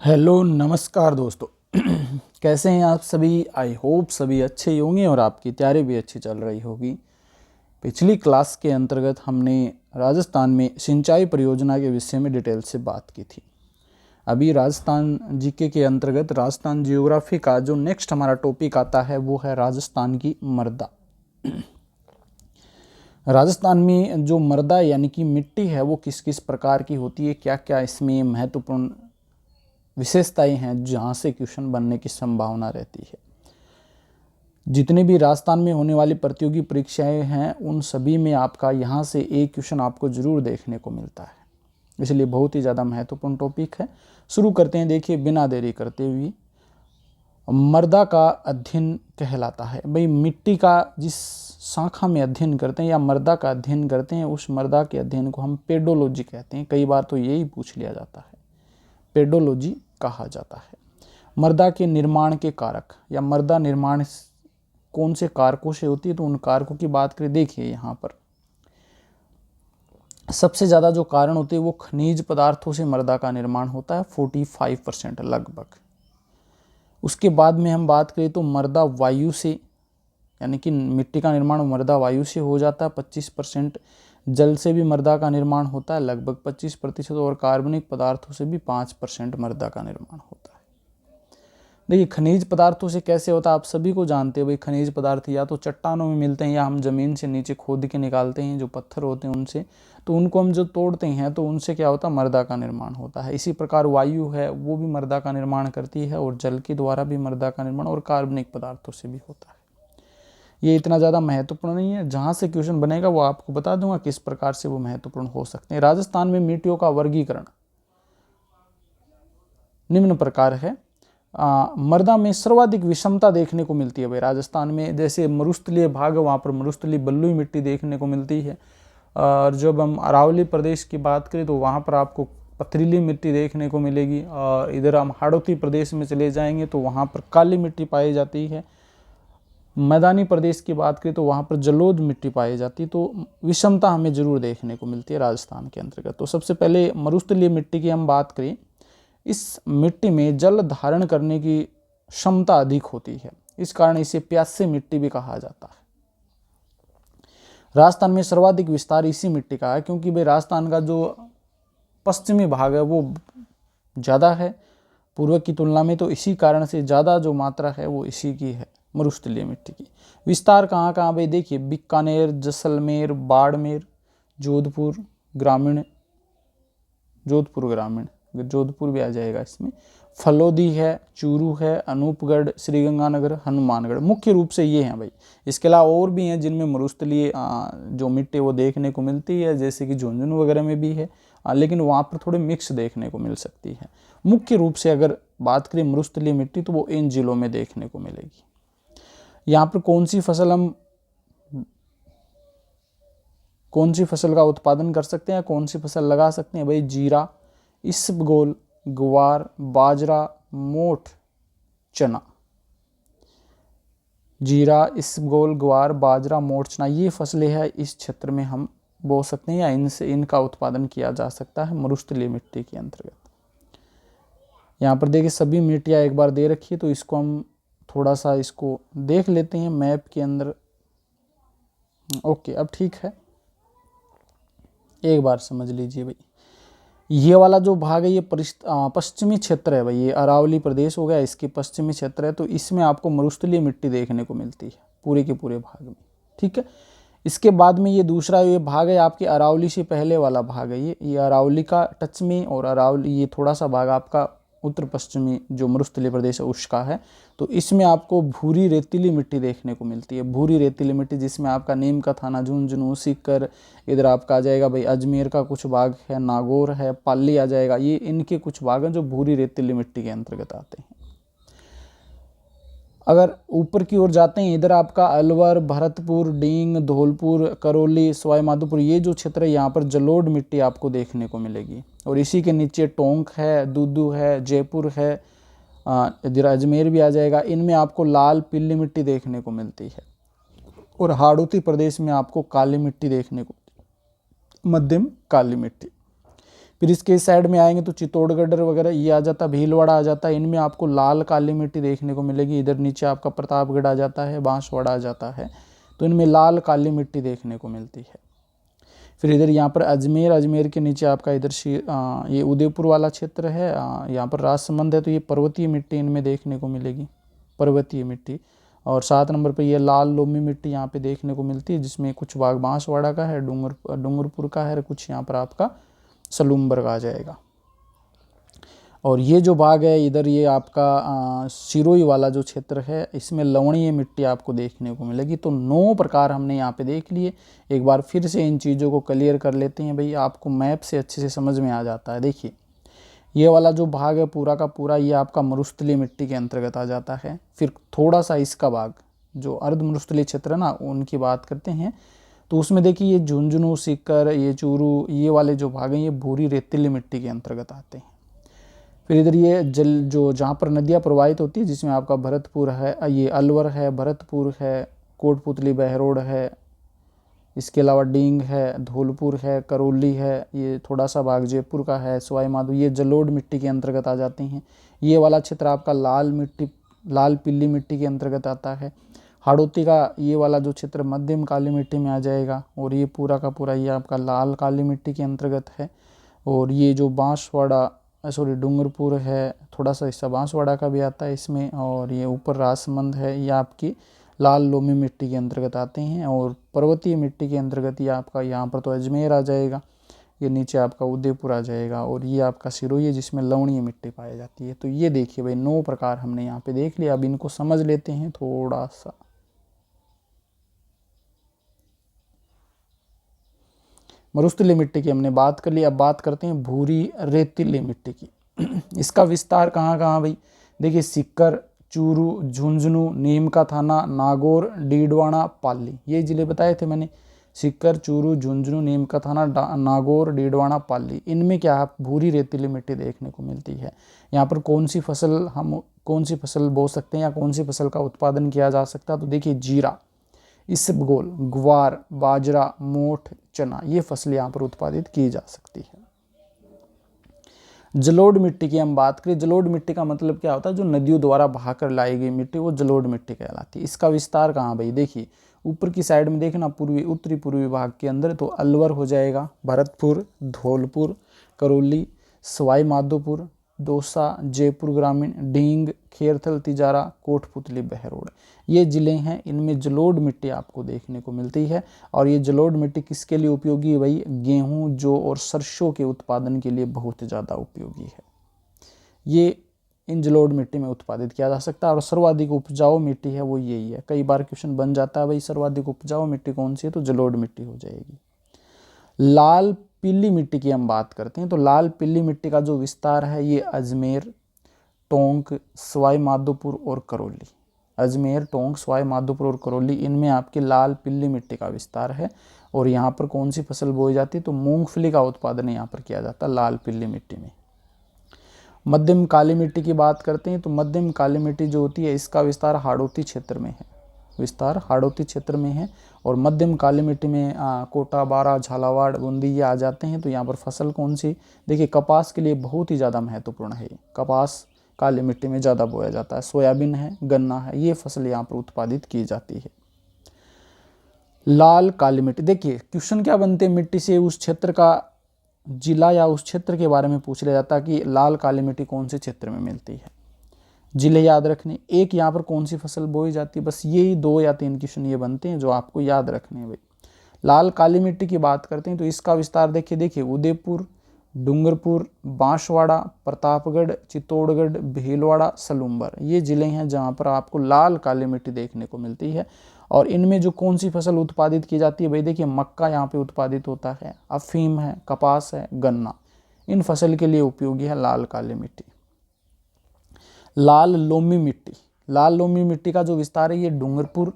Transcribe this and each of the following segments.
Hello नमस्कार दोस्तों। कैसे हैं आप सभी। आई होप सभी अच्छे ही होंगे और आपकी तैयारी भी अच्छी चल रही होगी। पिछली क्लास के अंतर्गत हमने राजस्थान में सिंचाई परियोजना के विषय में डिटेल से बात की थी। अभी राजस्थान जीके के अंतर्गत राजस्थान जियोग्राफी का जो नेक्स्ट हमारा टॉपिक आता है वो है राजस्थान की मृदा। राजस्थान में जो मृदा यानी कि मिट्टी है वो किस किस प्रकार की होती है, क्या क्या इसमें महत्वपूर्ण विशेषताएं हैं जहाँ से क्वेश्चन बनने की संभावना रहती है। जितने भी राजस्थान में होने वाली प्रतियोगी परीक्षाएं हैं उन सभी में आपका यहाँ से एक क्वेश्चन आपको जरूर देखने को मिलता है, इसलिए बहुत ही ज़्यादा महत्वपूर्ण टॉपिक है। शुरू करते हैं। देखिए बिना देरी करते हुए, मृदा का अध्ययन कहलाता है। भाई मिट्टी का जिस शाखा में अध्ययन करते हैं या मृदा का अध्ययन करते हैं उस मृदा के अध्ययन को हम पेडोलॉजी कहते हैं। कई बार तो यही पूछ लिया जाता है, पेडोलॉजी कहा जाता है। मृदा के निर्माण के कारक या मृदा निर्माण कौन से कारकों से होती है, तो उन कारकों की बात करें। देखिए यहाँ पर सबसे ज़्यादा जो कारण होते हैं वो खनिज पदार्थों से मृदा का निर्माण होता है, 45% लगभग। उसके बाद में हम बात करें तो मृदा वायु से, यानी कि मिट्टी का निर्माण मृदा वायु से हो जाता है 25%। जल से भी मृदा का निर्माण होता है लगभग 25%, और कार्बनिक पदार्थों से भी 5% मृदा का निर्माण होता है। देखिए खनिज पदार्थों से कैसे होता है आप सभी को जानते हैं। भाई खनिज पदार्थ या तो चट्टानों में मिलते हैं या हम ज़मीन से नीचे खोद के निकालते हैं, जो पत्थर होते हैं उनसे, तो उनको हम जो तोड़ते हैं तो उनसे क्या होता है, मृदा का निर्माण होता है। इसी प्रकार वायु है वो भी मृदा का निर्माण करती है, और जल के द्वारा भी मृदा का निर्माण, और कार्बनिक पदार्थों से भी होता है। ये इतना ज़्यादा महत्वपूर्ण नहीं है, जहाँ से क्वेश्चन बनेगा वो आपको बता दूंगा किस प्रकार से वो महत्वपूर्ण हो सकते हैं। राजस्थान में मिट्टियों का वर्गीकरण निम्न प्रकार है। मृदा में सर्वाधिक विषमता देखने को मिलती है। भाई राजस्थान में जैसे मरुस्थलीय भाग है वहाँ पर मरुस्थलीय बलुई मिट्टी देखने को मिलती है, और जब हम अरावली प्रदेश की बात करें तो वहाँ पर आपको पथरीली मिट्टी देखने को मिलेगी, और इधर हम हाड़ौती प्रदेश में चले जाएंगे तो वहाँ पर काली मिट्टी पाई जाती है। मैदानी प्रदेश की बात करें तो वहाँ पर जलोढ़ मिट्टी पाई जाती है। तो विषमता हमें जरूर देखने को मिलती है राजस्थान के अंतर्गत। तो सबसे पहले मरुस्थलीय मिट्टी की हम बात करें, इस मिट्टी में जल धारण करने की क्षमता अधिक होती है, इस कारण इसे प्यासी मिट्टी भी कहा जाता है। राजस्थान में सर्वाधिक विस्तार इसी मिट्टी का है, क्योंकि भाई राजस्थान का जो पश्चिमी भाग है वो ज़्यादा है पूर्व की तुलना में, तो इसी कारण से ज़्यादा जो मात्रा है वो इसी की है, मरुस्थलीय मिट्टी की। विस्तार कहाँ कहाँ भाई देखिए, बीकानेर, जैसलमेर, बाड़मेर, जोधपुर ग्रामीण, जोधपुर भी आ जाएगा इसमें, फलोदी है, चूरू है, अनूपगढ़, श्रीगंगानगर, हनुमानगढ़, मुख्य रूप से ये हैं भाई। इसके अलावा और भी हैं जिनमें मरुस्थलीय जो मिट्टी वो देखने को मिलती है, जैसे कि झुंझुनू वगैरह में भी है, लेकिन वहाँ पर थोड़े मिक्स देखने को मिल सकती है। मुख्य रूप से अगर बात करें मरुस्थलीय मिट्टी तो वो इन जिलों में देखने को मिलेगी। यहाँ पर कौन सी फसल का उत्पादन कर सकते हैं, कौन सी फसल लगा सकते हैं भाई, जीरा, इसबगोल, ग्वार, बाजरा, मोठ, चना। जीरा, इसबगोल, ग्वार, बाजरा, मोठ, चना, ये फसलें हैं इस क्षेत्र में हम बो सकते हैं, या इनका उत्पादन किया जा सकता है मरुस्थलीय मिट्टी के अंतर्गत। यहाँ पर देखिए सभी मिट्टियाँ एक बार दे रखी है, तो इसको हम थोड़ा सा इसको देख लेते हैं मैप के अंदर। ओके, अब ठीक है, एक बार समझ लीजिए भाई। ये वाला जो भाग है ये पश्चिमी क्षेत्र है भाई, ये अरावली प्रदेश हो गया, इसके पश्चिमी क्षेत्र है, तो इसमें आपको मरुस्थलीय मिट्टी देखने को मिलती है पूरे के पूरे भाग में। ठीक है, इसके बाद में ये दूसरा ये भाग है आपके अरावली से पहले वाला भाग है, ये अरावली का टच में, और अरावली ये थोड़ा सा भाग आपका उत्तर पश्चिमी जो मरुस्थलीय प्रदेश है उसका है। तो इसमें आपको भूरी रेतीली मिट्टी देखने को मिलती है, भूरी रेतीली मिट्टी, जिसमें आपका नीम का थाना, झुंझुनू, सीकर, इधर आपका आ जाएगा भाई अजमेर का कुछ भाग है, नागौर है, पाली आ जाएगा, ये इनके कुछ भाग हैं जो भूरी रेतीली मिट्टी के अंतर्गत आते हैं। अगर ऊपर की ओर जाते हैं, इधर आपका अलवर, भरतपुर, डींग, धौलपुर, करौली, सवाई माधोपुर, ये जो क्षेत्र है यहाँ पर जलोढ़ मिट्टी आपको देखने को मिलेगी। और इसी के नीचे टोंक है, दूदू है, जयपुर है, इधर अजमेर भी आ जाएगा, इनमें आपको लाल पीली मिट्टी देखने को मिलती है। और हाड़ौती प्रदेश में आपको काली मिट्टी देखने को, मध्यम काली मिट्टी। फिर इसके इस साइड में आएंगे तो चित्तौड़गढ़ वगैरह ये आ जाता, भीलवाड़ा आ जाता है। इनमें आपको लाल काली मिट्टी देखने को मिलेगी। इधर नीचे आपका प्रतापगढ़ आ जाता है, बांसवाड़ा आ जाता है, तो इनमें लाल काली मिट्टी देखने को मिलती है। फिर इधर यहाँ पर अजमेर, अजमेर के नीचे आपका इधर ये उदयपुर वाला क्षेत्र है, यहाँ पर राजसमंद है, तो ये पर्वतीय मिट्टी इनमें देखने को मिलेगी, पर्वतीय मिट्टी। और 7 नंबर पे ये लाल लोमी मिट्टी यहाँ पे देखने को मिलती है, जिसमें कुछ भाग बांसवाड़ा का है, डूंगरपुर का है, कुछ यहाँ पर आपका सलूमबर का आ जाएगा। और ये जो भाग है इधर ये आपका सिरोही वाला जो क्षेत्र है, इसमें लवणीय मिट्टी आपको देखने को मिलेगी। तो 9 प्रकार हमने यहाँ पे देख लिए। एक बार फिर से इन चीज़ों को क्लियर कर लेते हैं भाई, आपको मैप से अच्छे से समझ में आ जाता है। देखिए ये वाला जो भाग है पूरा का पूरा ये आपका मरुस्थलीय मिट्टी के अंतर्गत आ जाता है। फिर थोड़ा सा इसका भाग जो अर्ध मरुस्थलीय क्षेत्र है ना, उनकी बात करते हैं, तो उसमें देखिए ये झुंझुनू, सीकर, ये चूरू, ये वाले जो भाग हैं ये भूरी रेतीली मिट्टी के अंतर्गत आते हैं। फिर इधर ये जल जो जहाँ पर नदियाँ प्रवाहित होती है, जिसमें आपका भरतपुर है, ये अलवर है, भरतपुर है, कोटपुतली, बहरोड है, इसके अलावा डींग है, धौलपुर है, करौली है, ये थोड़ा सा भाग जयपुर का है, सवाई माधो, ये जलोढ़ मिट्टी के अंतर्गत आ जाती हैं। ये वाला क्षेत्र आपका लाल मिट्टी, लाल पीली मिट्टी के अंतर्गत आता है। हाड़ौती का ये वाला जो क्षेत्र मध्यम काली मिट्टी में आ जाएगा, और ये पूरा का पूरा ये आपका लाल काली मिट्टी के अंतर्गत है। और ये जो बांसवाड़ा डूंगरपुर है, थोड़ा सा हिस्सा बांसवाड़ा का भी आता है इसमें, और ये ऊपर राजसमंद है, ये आपकी लाल लोमी मिट्टी के अंतर्गत आते हैं। और पर्वतीय मिट्टी के अंतर्गत ये आपका यहाँ पर तो अजमेर आ जाएगा, ये नीचे आपका उदयपुर आ जाएगा, और ये आपका सिरोही है जिसमें लवणीय मिट्टी पाई जाती है। तो ये देखिए भाई 9 प्रकार हमने यहाँ पे देख लिया। अब इनको समझ लेते हैं थोड़ा सा। मरुस्थलीय मिट्टी की हमने बात कर ली, अब बात करते हैं भूरी रेतीली मिट्टी की। इसका विस्तार कहाँ कहाँ भाई, देखिए सीकर, चूरू, झुंझुनू, नीम का थाना, नागौर, डीडवाना, पाली, ये जिले बताए थे मैंने। सीकर, चूरू, झुंझुनू, नीम का थाना, नागौर, डीडवाना, पाली, इनमें क्या है भूरी रेतीली मिट्टी देखने को मिलती है। यहाँ पर कौन सी फसल बो सकते हैं या कौन सी फसल का उत्पादन किया जा सकता है, तो देखिए जीरा, इसबगोल, ग्वार, बाजरा, मोठ, चना, ये फसलें यहाँ पर उत्पादित की जा सकती है। जलोढ़ मिट्टी की हम बात करें, जलोढ़ मिट्टी का मतलब क्या होता है, जो नदियों द्वारा बहाकर लाई गई मिट्टी वो जलोढ़ मिट्टी कहलाती है। इसका विस्तार कहाँ भाई, देखिए ऊपर की साइड में देखना उत्तरी पूर्वी भाग के अंदर तो अलवर हो जाएगा, भरतपुर, धौलपुर, करौली, सवाई माधोपुर, दौसा, जयपुर ग्रामीण, डींग, खेरथल, तिजारा, कोटपुतली, बहरोड, ये जिले हैं। इनमें जलोढ़ मिट्टी आपको देखने को मिलती है। और ये जलोढ़ मिट्टी किसके लिए उपयोगी है भाई, गेहूं, जौ और सरसों के उत्पादन के लिए बहुत ज़्यादा उपयोगी है। ये इन जलोढ़ मिट्टी में उत्पादित किया जा सकता है। और सर्वाधिक उपजाऊ मिट्टी है वो यही है। कई बार क्वेश्चन बन जाता है भाई सर्वाधिक उपजाऊ मिट्टी कौन सी है, तो जलोढ़ मिट्टी हो जाएगी। लाल पीली मिट्टी की हम बात करते हैं, तो लाल पीली मिट्टी का जो विस्तार है ये अजमेर, टोंक, सवाई माधोपुर और करौली, अजमेर, टोंक, सवाई माधोपुर और करौली, इनमें आपकी लाल पीली मिट्टी का विस्तार है। और यहाँ पर कौन सी फसल बोई जाती है, तो मूंगफली का उत्पादन यहाँ पर किया जाता है लाल पीली मिट्टी में। मध्यम काली मिट्टी की बात करते हैं, तो मध्यम काली मिट्टी जो होती है इसका विस्तार हाड़ौती क्षेत्र में है, और मध्यम काली मिट्टी में कोटा, बारा, झालावाड़, बूंदी ये आ जाते हैं। तो यहाँ पर फसल कौन सी, देखिए कपास के लिए बहुत ही ज़्यादा महत्वपूर्ण है। कपास काली मिट्टी में ज़्यादा बोया जाता है, सोयाबीन है, गन्ना है, ये फसल यहाँ पर उत्पादित की जाती है। लाल काली मिट्टी, देखिए क्वेश्चन क्या बनते हैं, मिट्टी से उस क्षेत्र का जिला या उस क्षेत्र के बारे में पूछ लिया जाता है कि लाल काली मिट्टी कौन से क्षेत्र में मिलती है। जिले याद रखने, एक यहाँ पर कौन सी फसल बोई जाती है, बस यही 2 या 3 क्वेश्चन ये बनते हैं जो आपको याद रखने हैं भाई। लाल काली मिट्टी की बात करते हैं तो इसका विस्तार देखिए उदयपुर, डूंगरपुर, बांसवाड़ा, प्रतापगढ़, चित्तौड़गढ़, भीलवाड़ा, सलूमबर, ये जिले हैं जहाँ पर आपको लाल काली मिट्टी देखने को मिलती है। और इनमें जो कौन सी फसल उत्पादित की जाती है भाई, देखिए मक्का यहाँ पे उत्पादित होता है, अफीम है, कपास है, गन्ना, इन फसल के लिए उपयोगी है लाल काली मिट्टी। लाल लोमी मिट्टी, लाल लोमी मिट्टी का जो विस्तार है ये डूंगरपुर,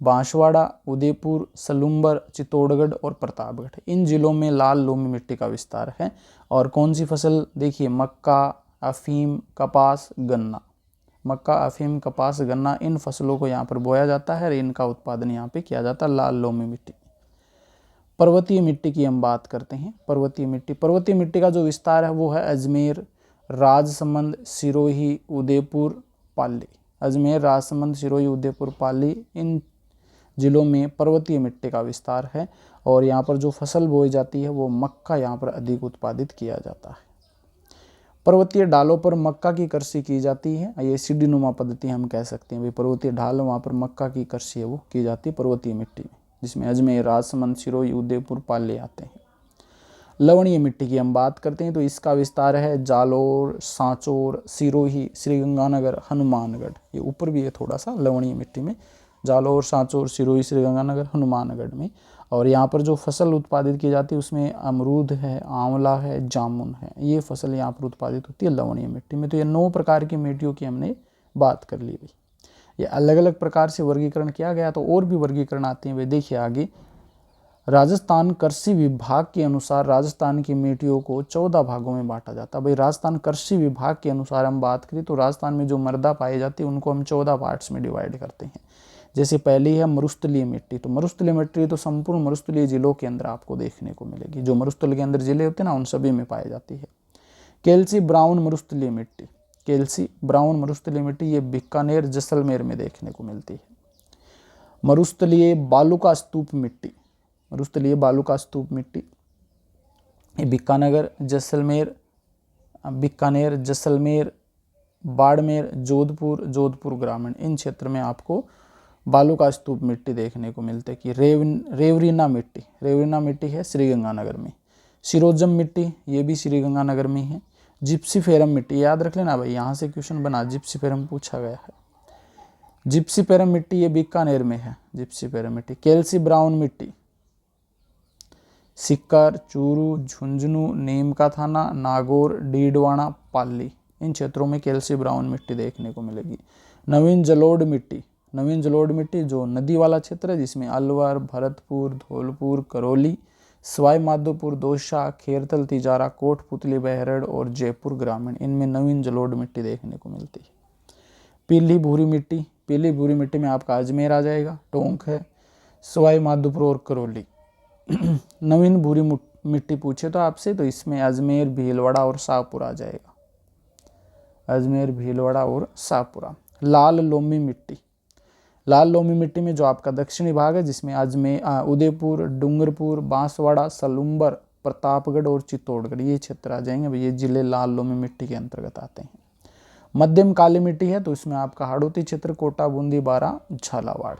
बांसवाड़ा, उदयपुर, सलूमबर, चित्तौड़गढ़ और प्रतापगढ़, इन जिलों में लाल लोमी मिट्टी का विस्तार है। और कौन सी फसल, देखिए मक्का, अफीम, कपास, गन्ना, मक्का, अफीम, कपास, गन्ना, इन फसलों को यहाँ पर बोया जाता है और इनका उत्पादन यहाँ पे किया जाता है लाल लोमी मिट्टी। पर्वतीय मिट्टी की हम बात करते हैं। पर्वतीय मिट्टी का जो विस्तार है वो है अजमेर, राजसमंद, सिरोही, उदयपुर, पाली। अजमेर, राजसमंद, सिरोही, उदयपुर, पाली, इन जिलों में पर्वतीय मिट्टी का विस्तार है। और यहाँ पर जो फसल बोई जाती है वो मक्का यहाँ पर अधिक उत्पादित किया जाता है। पर्वतीय ढालों पर मक्का की कृषि की जाती है। ये सीढ़ीनुमा पद्धति हम कह सकते हैं भाई, पर्वतीय ढाल वहाँ पर मक्का की कृषि है वो की जाती है पर्वतीय मिट्टी में, जिसमें अजमेर, राजसमंद, सिरोही, उदयपुर, पाली आते हैं। लवणीय मिट्टी की हम बात करते हैं तो इसका विस्तार है जालोर, सांचौर, सिरोही, श्रीगंगानगर, हनुमानगढ़। ये ऊपर भी है थोड़ा सा लवणीय मिट्टी में, जालोर, सांचौर, सिरोही, श्रीगंगानगर, हनुमानगढ़ में। और यहाँ पर जो फसल उत्पादित की जाती है उसमें अमरूद है, आंवला है, जामुन है, ये फसल यहाँ पर उत्पादित होती है लवणीय मिट्टी में। तो ये 9 प्रकार की मिट्टियों की हमने बात कर ली भाई। ये अलग अलग प्रकार से वर्गीकरण किया गया, तो और भी वर्गीकरण आते हैं वे देखिए आगे। राजस्थान कृषि विभाग के अनुसार राजस्थान की मिट्टियों को 14 भागों में बांटा जाता है भाई। राजस्थान कृषि विभाग के अनुसार हम बात करें तो राजस्थान में जो मृदा पाई जाती है उनको हम 14 पार्ट्स में डिवाइड करते हैं। जैसे पहली है मरुस्थलीय मिट्टी। तो मरुस्थलीय मिट्टी तो संपूर्ण मरुस्थलीय जिलों के अंदर आपको देखने को मिलेगी। जो मरुस्थल के अंदर जिले होते हैं ना उन सभी में पाई जाती है। कैल्सी ब्राउन मरुस्थलीय मिट्टी, कैल्सी ब्राउन मरुस्थलीय मिट्टी ये बीकानेर, जैसलमेर में देखने को मिलती है। मरुस्थलीय बालुका स्तूप मिट्टी, मरुस्थलीय बालुका स्तूप मिट्टी ये बीकानेर, जैसलमेर, बाड़मेर, जोधपुर ग्रामीण, इन क्षेत्र में आपको बालुका स्तूप मिट्टी देखने को मिलते हैं। कि रेवरीना मिट्टी है श्रीगंगानगर में। सिरोजम मिट्टी ये भी श्रीगंगानगर में है। जिप्सीफेरम मिट्टी याद रख लेना भाई, यहाँ से क्वेश्चन बना, जिप्सीफेरम पूछा गया है। जिप्सीफेरम मिट्टी ये बीकानेर में है, जिप्सीफेरम मिट्टी। कैल्सी ब्राउन मिट्टी सिक्कर, चूरू, झुंझुनू, नीम का थाना, नागौर, डीडवाना, पाली, इन क्षेत्रों में कैल्सी ब्राउन मिट्टी देखने को मिलेगी। नवीन जलोढ़ मिट्टी जो नदी वाला क्षेत्र है जिसमें अलवर, भरतपुर, धौलपुर, करौली, सवाई माधोपुर, दौसा, खेरतल, तिजारा, कोटपुतली, बहरड़ और जयपुर ग्रामीण, इनमें नवीन जलोढ़ मिट्टी देखने को मिलती है। पीली भूरी मिट्टी में आपका अजमेर आ जाएगा, टोंक है, सवाई माधोपुर और करौली। नवीन भूरी मिट्टी पूछे तो आपसे तो इसमें अजमेर, भीलवाड़ा और शाहपुरा आ जाएगा, अजमेर, भीलवाड़ा और शाहपुरा। लाल लोमी मिट्टी में जो आपका दक्षिणी भाग है जिसमें अजमेर, उदयपुर, डूंगरपुर, बांसवाड़ा, सलूम्बर, प्रतापगढ़ और चित्तौड़गढ़ ये क्षेत्र आ जाएंगे भाई। ये जिले लाल लोमी मिट्टी के अंतर्गत आते हैं। मध्यम काली मिट्टी है तो इसमें आपका हाड़ौती क्षेत्र, कोटा, बूंदी, बारां, झालावाड़।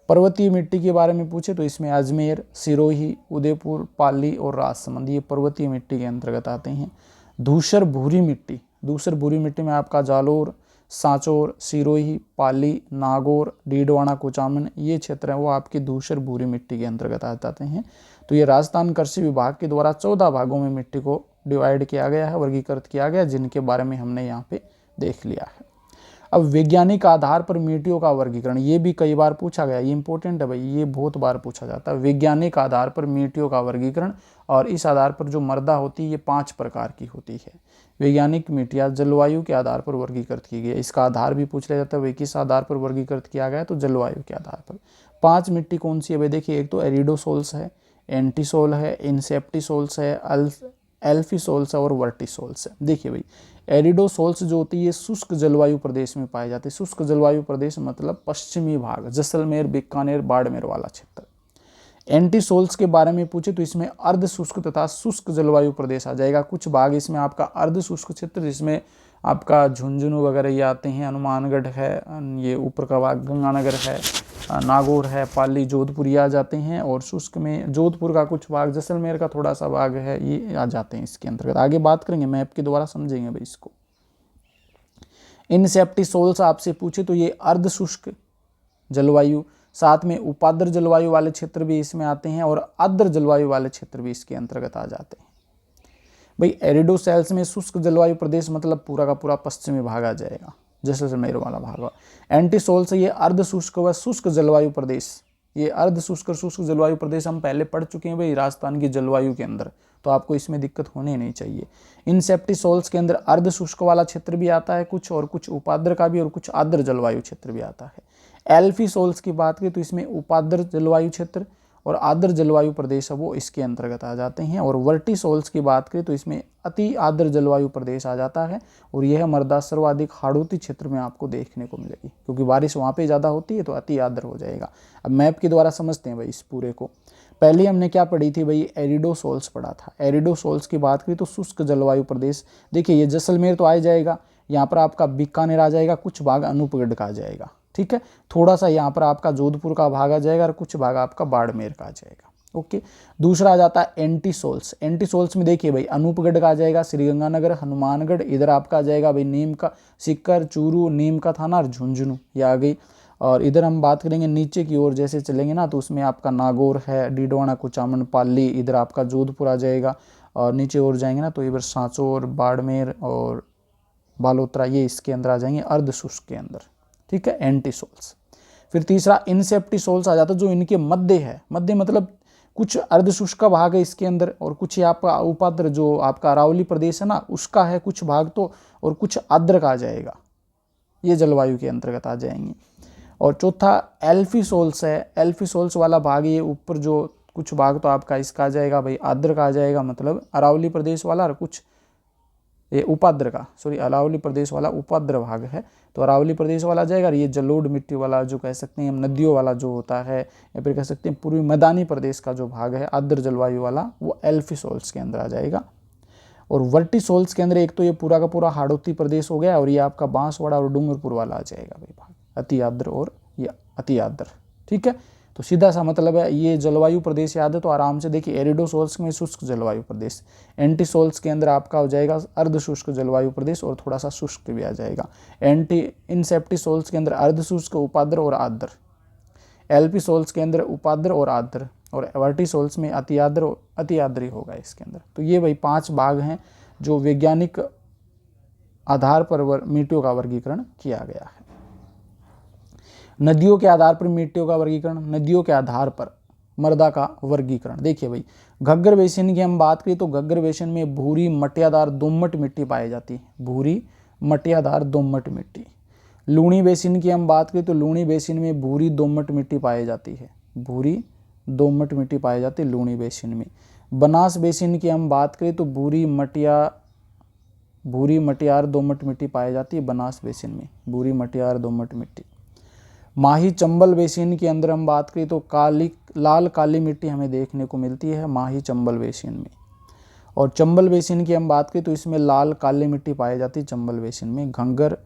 पर्वतीय मिट्टी के बारे में पूछे तो इसमें अजमेर, सिरोही, उदयपुर, पाली और राजसमंद ये पर्वतीय मिट्टी के अंतर्गत आते हैं। धूसर भूरी मिट्टी में आपका जालोर, सांचौर, सिरोही, पाली, नागौर, डीडवाना, कुचामन ये क्षेत्र है वो आपकी धूसर भूरी मिट्टी के अंतर्गत आ जाते हैं। तो ये राजस्थान कृषि विभाग के द्वारा 14 भागों में मिट्टी को डिवाइड किया गया है, वर्गीकृत किया गया, जिनके बारे में हमने यहाँ पे देख लिया है। अब वैज्ञानिक आधार पर मिट्टियों का वर्गीकरण, ये भी कई बार पूछा गया, ये इंपॉर्टेंट है भाई, ये बहुत बार पूछा जाता है। वैज्ञानिक आधार पर मिट्टियों का वर्गीकरण, और इस आधार पर जो मृदा होती है ये 5 प्रकार की होती है। वैज्ञानिक मिट्टियाँ जलवायु के आधार पर वर्गीकृत की गई है। इसका आधार भी पूछ लिया जाता है, वे किस आधार पर वर्गीकृत किया गया है, तो जलवायु के आधार पर। 5 मिट्टी कौन सी है भाई, देखिए एक तो एरिडोसोल्स है, एंटीसोल है, इंसेप्टिसोल्स है, एल्फीसोल्स है और वर्टिसोल्स है। देखिए भाई एरिडोसोल्स जो होती है ये शुष्क जलवायु प्रदेश में पाए जाते हैं। शुष्क जलवायु प्रदेश मतलब पश्चिमी भाग, जैसलमेर, बीकानेर, बाड़मेर वाला क्षेत्र। एंटीसोल्स के बारे में पूछे तो इसमें अर्ध शुष्क तथा शुष्क जलवायु प्रदेश आ जाएगा। कुछ भाग इसमें आपका अर्ध शुष्क क्षेत्र जिसमें आपका झुंझुनू वगैरह ये आते हैं, हनुमानगढ़ है, ये ऊपर का भाग गंगानगर है, नागौर है, पाली, जोधपुर ये आ जाते हैं। और शुष्क में जोधपुर का कुछ भाग, जैसलमेर का थोड़ा सा भाग है, ये आ जाते हैं इसके अंतर्गत। आगे बात करेंगे, मैप के द्वारा समझेंगे भाई इसको। इनसेप्टिसोल्स आपसे पूछे तो ये अर्ध शुष्क जलवायु, साथ में उपाद्र जलवायु वाले क्षेत्र भी इसमें आते हैं और आर्द्र जलवायु वाले क्षेत्र भी इसके अंतर्गत आ जाते हैं। भाई एरिडोसेल्स में शुष्क जलवायु प्रदेश मतलब पूरा का पूरा पश्चिमी भाग आ जाएगा, जैसलमेर वाला भाग। एंटीसोल्स ये अर्ध शुष्क व शुष्क जलवायु प्रदेश, ये अर्ध शुष्क और शुष्क जलवायु प्रदेश हम पहले पढ़ चुके हैं भाई राजस्थान की जलवायु के अंदर, तो आपको इसमें दिक्कत होनी नहीं चाहिए। इनसेप्टिसोल्स के अंदर अर्ध शुष्क वाला क्षेत्र भी आता है कुछ, और कुछ उपाद्र का भी और कुछ आर्द्र जलवायु क्षेत्र भी आता है। एल्फीसोल्स की बात करें तो इसमें उपाद्र जलवायु क्षेत्र और आर्द्र जलवायु प्रदेश है वो इसके अंतर्गत आ जाते हैं। और वर्टिसोल्स की बात करें तो इसमें अति आर्द्र जलवायु प्रदेश आ जाता है, और यह मृदा सर्वाधिक हाड़ौती क्षेत्र में आपको देखने को मिलेगी, क्योंकि बारिश वहाँ पे ज़्यादा होती है तो अति आर्द्र हो जाएगा। अब मैप के द्वारा समझते हैं भाई इस पूरे को। पहले हमने क्या पढ़ी थी भाई, एरिडोसोल्स पढ़ा था। एरिडोसोल्स की बात करें तो शुष्क जलवायु प्रदेश, देखिए ये जैसलमेर तो आ जाएगा, यहाँ पर आपका बीकानेर आ जाएगा, कुछ भाग अनूपगढ़ का आ जाएगा, ठीक है, थोड़ा सा यहाँ पर आपका जोधपुर का भाग आ जाएगा और कुछ भाग आपका बाड़मेर का आ जाएगा। ओके, दूसरा आ जाता है एंटीसोल्स। एंटीसोल्स में देखिए भाई अनूपगढ़ का आ जाएगा, श्रीगंगानगर, हनुमानगढ़, इधर आपका आ जाएगा भाई नीम का सीकर, चूरू, नीम का थाना और झुंझुनू, ये आ गई। और इधर हम बात करेंगे नीचे की ओर जैसे चलेंगे ना, तो उसमें आपका नागौर है, डीडवाना, कुचामन, पाली, इधर आपका जोधपुर आ जाएगा। और नीचे और जाएंगे ना तो इधर सांचौर, बाड़मेर और बालोतरा, ये इसके अंदर आ जाएंगे अर्ध शुष्क के अंदर, ठीक है, एंटीसोल्स। फिर तीसरा इंसेप्टिसोल्स आ जाता है, जो इनके मध्य है। मध्य मतलब कुछ अर्ध शुष्क का भाग है इसके अंदर, और कुछ आपका उपाद्र जो आपका अरावली प्रदेश है ना उसका है कुछ भाग तो, और कुछ आर्द्र का आ जाएगा, ये जलवायु के अंतर्गत आ जाएंगे। और चौथा एल्फीसोल्स है। एल्फीसोल्स वाला भाग ये ऊपर जो कुछ भाग तो आपका इसका आ जाएगा भाई आर्द्र का आ जाएगा, मतलब अरावली प्रदेश वाला, और कुछ ये उपाद्र का, सॉरी अरावली प्रदेश वाला उपाद्र भाग है, तो अरावली प्रदेश वाला आ जाएगा। और ये जलोढ़ मिट्टी वाला जो कह सकते हैं हम नदियों वाला जो होता है, या फिर कह सकते हैं पूर्वी मैदानी प्रदेश का जो भाग है आर्द्र जलवायु वाला, वो एल्फीसोल्स के अंदर आ जाएगा। और वर्टिसोल्स के अंदर एक तो ये पूरा का पूरा हाड़ौती प्रदेश हो गया, और ये आपका बांसवाड़ा और डूंगरपुर वाला आ जाएगा भाई भाग, अति आर्द्र और ये अति आर्द्र, ठीक है। तो सीधा सा मतलब है, ये जलवायु प्रदेश याद है तो आराम से देखिए, एरिडोसोल्स में शुष्क जलवायु प्रदेश, एंटीसोल्स के अंदर आपका हो जाएगा अर्ध शुष्क जलवायु प्रदेश और थोड़ा सा शुष्क भी आ जाएगा। इंसेप्टिसोल्स के अंदर अर्ध शुष्क, उपाद्र और आर्द्र, एल्पिसोल्स के अंदर उपाद्र और आर्द्र, और वर्टिसोल्स में अति आर्द्र ही होगा इसके अंदर। तो ये भाई 5 भाग हैं जो वैज्ञानिक आधार पर मिट्टियों का वर्गीकरण किया गया है। नदियों के आधार पर मिट्टियों का वर्गीकरण, नदियों के आधार पर मृदा का वर्गीकरण। देखिए भाई घग्गर बेसिन की हम बात करें तो घग्गर बेसिन में भूरी मटियादार दोमट मिट्टी पाई जाती है, भूरी मटियादार दोमट मिट्टी। लूणी बेसिन की हम बात करें तो लूणी बेसिन में भूरी दोमट मिट्टी पाई जाती है, भूरी दोमट मिट्टी पाई जाती है लूणी बेसिन में। बनास बेसिन की हम बात करें तो भूरी मटियार दोमट मिट्टी पाई जाती है बनास बेसिन में, भूरी मटियार दोमट मिट्टी। माही चंबल बेसिन के अंदर हम बात करें तो लाल काली मिट्टी हमें देखने को मिलती है माही चंबल बेसिन में। और चंबल बेसिन की हम बात करें तो इसमें लाल काली मिट्टी पाई जाती है चंबल बेसिन में। घंगर,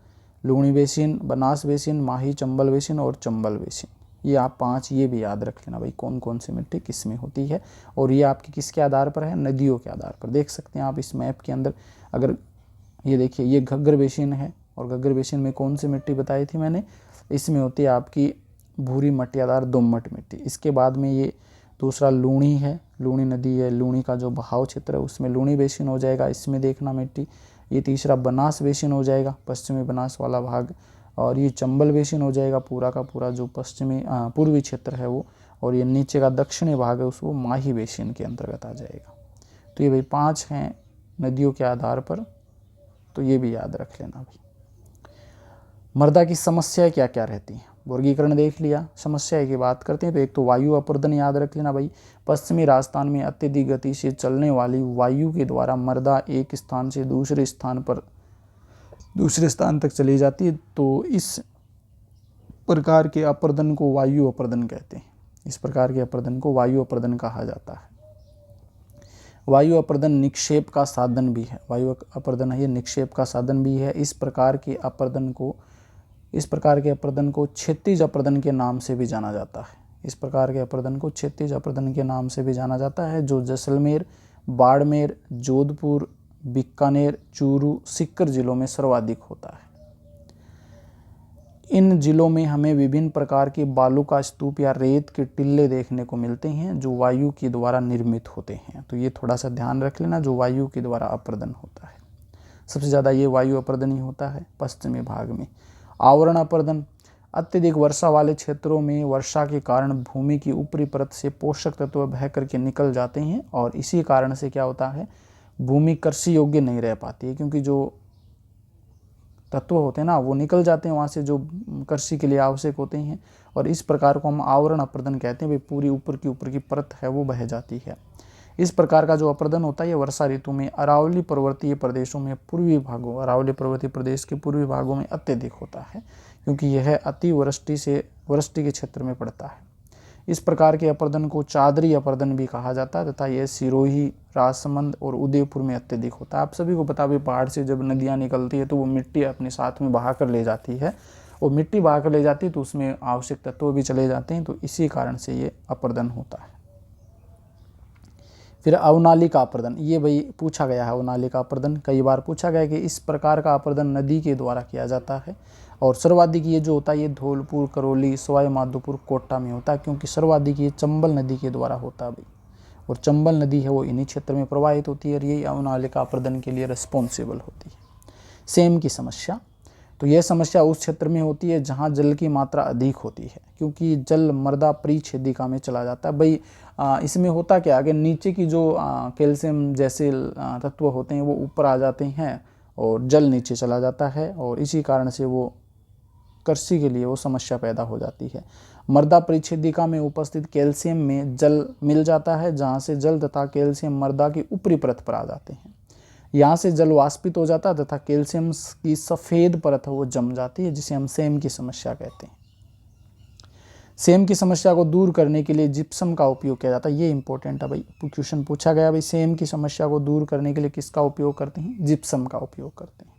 लूणी बेसिन, बनास बेसिन, माही चंबल बेसिन और चंबल बेसिन, ये आप 5 ये भी याद रख लेना भाई, कौन कौन सी मिट्टी किस में होती है। और ये आपकी किसके आधार पर है, नदियों के आधार पर। देख सकते हैं आप इस मैप के अंदर, अगर ये देखिए ये घग्गर बेसिन है, और घग्गर बेसिन में कौन सी मिट्टी बताई थी मैंने, इसमें होती है आपकी भूरी मटियादार दोमट मिट्टी। इसके बाद में ये दूसरा लूणी है, लूणी नदी है, लूणी का जो बहाव क्षेत्र है उसमें लूणी बेसिन हो जाएगा, इसमें देखना मिट्टी। ये तीसरा बनास बेसिन हो जाएगा, पश्चिमी बनास वाला भाग। और ये चंबल बेसिन हो जाएगा पूरा का पूरा जो पूर्वी क्षेत्र है वो। और ये नीचे का दक्षिणी भाग है उसको माही बेसिन के अंतर्गत आ जाएगा। तो ये भाई 5 हैं नदियों के आधार पर, तो ये भी याद रख लेना भाई। मृदा की समस्याएं क्या क्या रहती हैं, वर्गीकरण देख लिया। समस्या की बात करते हैं तो एक तो वायु अपर्दन याद रख लेना भाई। पश्चिमी राजस्थान में अत्यधिक गति से चलने वाली वायु के द्वारा मृदा एक स्थान से दूसरे स्थान तक चली जाती है, तो इस प्रकार के अपर्दन को वायु अपर्दन कहते हैं। इस प्रकार के अपर्दन को वायु अपर्दन कहा जाता है। वायु अपर्दन निक्षेप का साधन भी है, वायु अपर्दन है ये निक्षेप का साधन भी है। इस प्रकार के अपर्दन को क्षैतिज अपर्दन के नाम से भी जाना जाता है। इस प्रकार के अपर्दन को क्षैतिज अपर्दन के नाम से भी जाना जाता है, जो जैसलमेर, बाड़मेर, जोधपुर, बीकानेर, चूरू, सीकर जिलों में सर्वाधिक होता है। इन जिलों में हमें विभिन्न प्रकार के बालू का स्तूप या रेत के टिल्ले देखने को मिलते हैं, जो वायु के द्वारा निर्मित होते हैं। तो ये थोड़ा सा ध्यान रख लेना, जो वायु के द्वारा अपर्दन होता है। सबसे ज़्यादा ये वायु अपर्दन ही होता है पश्चिमी भाग में। आवरण अपर्दन, अत्यधिक वर्षा वाले क्षेत्रों में वर्षा के कारण भूमि की ऊपरी परत से पोषक तत्व बह करके निकल जाते हैं, और इसी कारण से क्या होता है, भूमि कृषि योग्य नहीं रह पाती है, क्योंकि जो तत्व होते हैं ना वो निकल जाते हैं वहाँ से, जो कृषि के लिए आवश्यक होते हैं, और इस प्रकार को हम आवरण अपर्दन कहते हैं। भाई पूरी ऊपर की परत है वो बह जाती है। इस प्रकार का जो अपर्दन होता है ये वर्षा ऋतु में अरावली पर्वतीय प्रदेशों में पूर्वी भागों, अरावली पर्वतीय प्रदेश के पूर्वी भागों में अत्यधिक होता है, क्योंकि यह अति वृष्टि के क्षेत्र में पड़ता है। इस प्रकार के अपर्दन को चादरी अपर्दन भी कहा जाता है तथा यह सिरोही, राजसमंद और उदयपुर में अत्यधिक होता है। आप सभी को पता है पहाड़ से जब नदियाँ निकलती है तो वो मिट्टी अपने साथ में बहा कर ले जाती है, और मिट्टी बहा कर ले जाती है तो उसमें आवश्यक तत्व भी चले जाते हैं, तो इसी कारण से ये अपर्दन होता है। फिर अवनालिका अपर्दन, ये भाई पूछा गया है। अवनालिका अपर्दन कई बार पूछा गया कि इस प्रकार का अपर्दन नदी के द्वारा किया जाता है, और सर्वाधिक ये जो होता है ये धौलपुर, करौली, सवाई माधोपुर, कोटा में होता है, क्योंकि सर्वाधिक ये चंबल नदी के द्वारा होता है भाई, और चंबल नदी है वो इन्हीं क्षेत्र में प्रवाहित होती है, और यही अवनालिका अपर्दन के लिए रिस्पॉन्सिबल होती है। सेम की समस्या, तो यह समस्या उस क्षेत्र में होती है जहाँ जल की मात्रा अधिक होती है, क्योंकि जल मृदा परिच्छेदिका में चला जाता है। भाई इसमें होता क्या है कि नीचे की जो कैल्शियम जैसे तत्व होते हैं वो ऊपर आ जाते हैं और जल नीचे चला जाता है, और इसी कारण से वो कृषि के लिए वो समस्या पैदा हो जाती है। मृदा परिच्छेदिका में उपस्थित कैल्शियम में जल मिल जाता है, जहाँ से जल तथा कैल्शियम मृदा की ऊपरी परत पर आ जाते हैं। यहाँ से जल वाष्पित हो जाता है तथा कैल्शियम की सफ़ेद परत है वो जम जाती है, जिसे हम सेम की समस्या कहते हैं। सेम की समस्या को दूर करने के लिए जिप्सम का उपयोग किया जाता है। ये इंपॉर्टेंट है भाई, क्वेश्चन पूछा गया भाई सेम की समस्या को दूर करने के लिए किसका उपयोग करते हैं, जिप्सम का उपयोग करते हैं।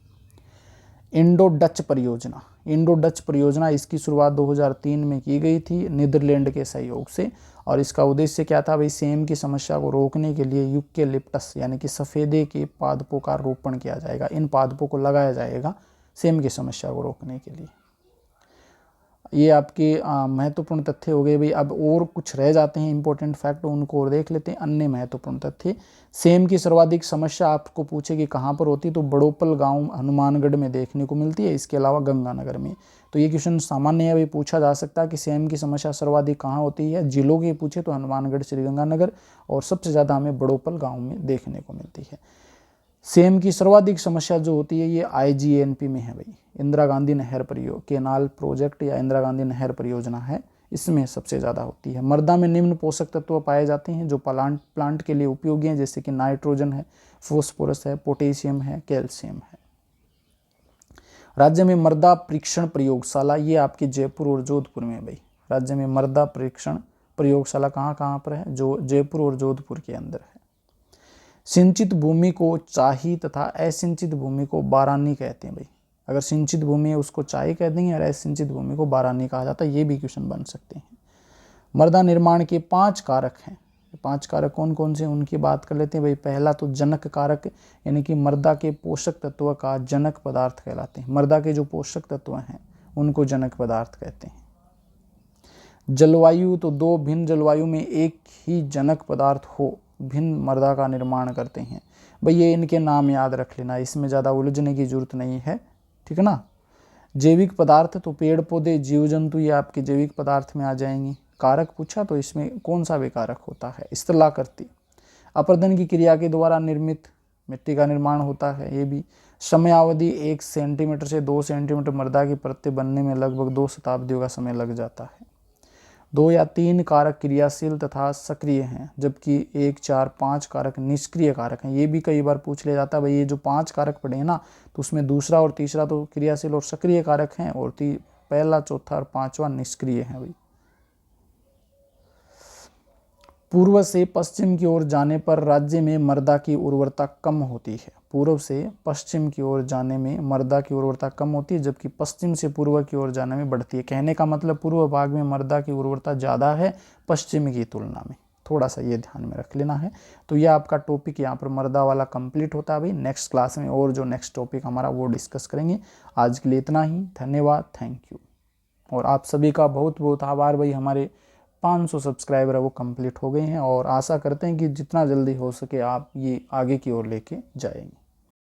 इंडो डच परियोजना, इंडो डच परियोजना इसकी शुरुआत 2003 में की गई थी नीदरलैंड के सहयोग से, और इसका उद्देश्य क्या था भाई, सेम की समस्या को रोकने के लिए यूकेलिप्टस यानी कि सफ़ेदे के पादपों का रोपण किया जाएगा। इन पादपों को लगाया जाएगा सेम की समस्या को रोकने के लिए। ये आपके महत्वपूर्ण तथ्य हो गए भाई। अब और कुछ रह जाते हैं इंपॉर्टेंट फैक्ट, उनको और देख लेते हैं। अन्य महत्वपूर्ण तथ्य, सेम की सर्वाधिक समस्या आपको पूछे कि कहाँ पर होती है, तो बड़ोपल गांव हनुमानगढ़ में देखने को मिलती है, इसके अलावा गंगानगर में। तो ये क्वेश्चन सामान्य है भाई, पूछा जा सकता है कि सेम की समस्या सर्वाधिक कहाँ होती है। जिलों के पूछे तो हनुमानगढ़, श्रीगंगानगर, और सबसे ज़्यादा हमें बड़ोपल गाँव में देखने को मिलती है। सेम की सर्वाधिक समस्या जो होती है ये IGNP में है भाई, इंदिरा गांधी नहर केनाल प्रोजेक्ट या इंदिरा गांधी नहर परियोजना है, इसमें सबसे ज़्यादा होती है। मृदा में निम्न पोषक तत्व पाए जाते हैं जो प्लांट के लिए उपयोगी हैं, जैसे कि नाइट्रोजन है, फॉस्फोरस है, पोटेशियम है, कैल्शियम है। राज्य में मृदा परीक्षण प्रयोगशाला, ये आपके जयपुर और जोधपुर में है भाई। राज्य में मृदा परीक्षण प्रयोगशाला कहाँ पर है, जो जयपुर और जोधपुर के अंदर है। सिंचित भूमि को चाही तथा असिंचित भूमि को बारानी कहते हैं भाई। अगर सिंचित भूमि है उसको चाही कह देंगे, और असिंचित भूमि को बारानी कहा जाता है। ये भी क्वेश्चन बन सकते हैं। मृदा निर्माण के 5 कारक हैं। 5 कारक कौन कौन से, उनकी बात कर लेते हैं भाई। पहला तो जनक कारक, यानी कि मृदा के पोषक तत्व का जनक पदार्थ कहलाते हैं। मृदा के जो पोषक तत्व हैं उनको जनक पदार्थ कहते हैं। जलवायु, तो 2 भिन्न जलवायु में एक ही जनक पदार्थ हो, भिन्न मृदा का निर्माण करते हैं भाई। ये इनके नाम याद रख लेना, इसमें ज़्यादा उलझने की जरूरत नहीं है, ठीक है ना। जैविक पदार्थ, तो पेड़ पौधे, जीव जंतु, ये आपके जैविक पदार्थ में आ जाएंगे। कारक पूछा तो इसमें कौन सा विकारक होता है, स्थलाकृति। अपर्दन की क्रिया के द्वारा निर्मित मिट्टी का निर्माण होता है। ये भी समयावधि 1 सेंटीमीटर से 2 सेंटीमीटर मृदा की परतें बनने में लगभग 2 शताब्दियों का समय लग जाता है। 2 या 3 कारक क्रियाशील तथा सक्रिय हैं, जबकि 1, 4, 5 कारक निष्क्रिय कारक हैं। ये भी कई बार पूछ लिया जाता है भाई। ये जो 5 कारक पड़े हैं ना, तो उसमें दूसरा और तीसरा तो क्रियाशील और सक्रिय कारक हैं, और पहला, चौथा और 5वां निष्क्रिय हैं भाई। पूर्व से पश्चिम की ओर जाने पर राज्य में मृदा की उर्वरता कम होती है। पूर्व से पश्चिम की ओर जाने में मृदा की उर्वरता कम होती है, जबकि पश्चिम से पूर्व की ओर जाने में बढ़ती है। कहने का मतलब पूर्व भाग में मृदा की उर्वरता ज़्यादा है पश्चिम की तुलना में, थोड़ा सा ये ध्यान में रख लेना है। तो ये आपका टॉपिक यहाँ पर मृदा वाला कंप्लीट होता है भाई। नेक्स्ट क्लास में और जो नेक्स्ट टॉपिक हमारा वो डिस्कस करेंगे। आज के लिए इतना ही, धन्यवाद, थैंक यू। और आप सभी का बहुत बहुत आभार भाई। हमारे 500 सब्सक्राइबर है वो कंप्लीट हो गए हैं, और आशा करते हैं कि जितना जल्दी हो सके आप ये आगे की ओर लेके जाएंगे।